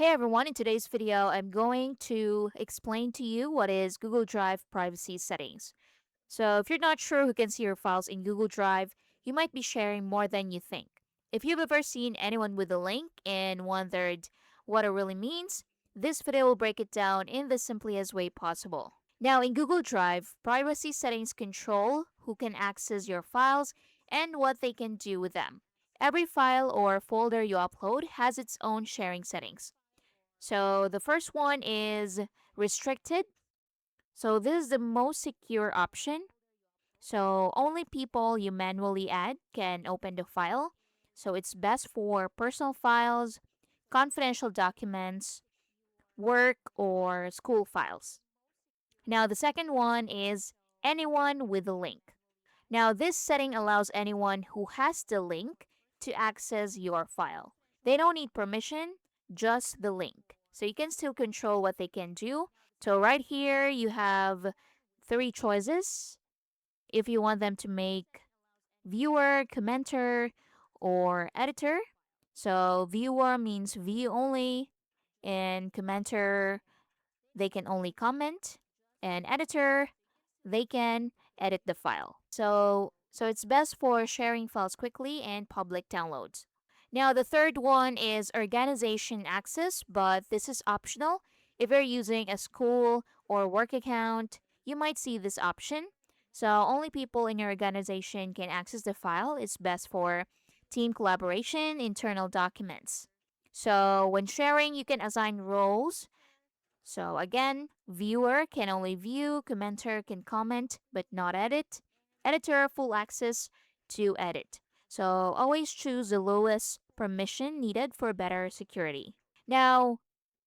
Hey everyone, in today's video, I'm going to explain to you what is Google Drive privacy settings. So, if you're not sure who can see your files in Google Drive, you might be sharing more than you think. If you've ever seen anyone with a link and wondered what it really means, this video will break it down in the simplest way possible. Now, in Google Drive, privacy settings control who can access your files and what they can do with them. Every file or folder you upload has its own sharing settings. So the first one is restricted. So this is the most secure option. So only people you manually add can open the file. So it's best for personal files, confidential documents, work, or school files. Now the second one is anyone with a link. Now this setting allows anyone who has the link to access your file. They don't need permission, just the link. So you can still control what they can do. So right here you have three choices. If you want them to make viewer, commenter, or editor. So viewer means view only, and commenter they can only comment, and editor they can edit the file. So it's best for sharing files quickly and public downloads. Now the third one is organization access, but this is optional. If you're using a school or work account, you might see this option. So only people in your organization can access the file. It's best for team collaboration, internal documents. So when sharing, you can assign roles. So again, viewer can only view, commenter can comment but not edit, editor full access to edit. So always choose the lowest permission needed for better security. Now,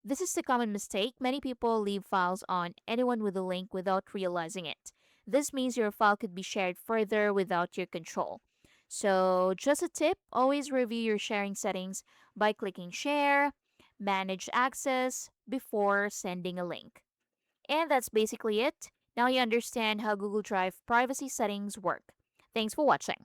this is the common mistake. Many people leave files on anyone with a link without realizing it. This means your file could be shared further without your control. So, just a tip, always review your sharing settings by clicking share, manage access before sending a link. And that's basically it. Now you understand how Google Drive privacy settings work. Thanks for watching.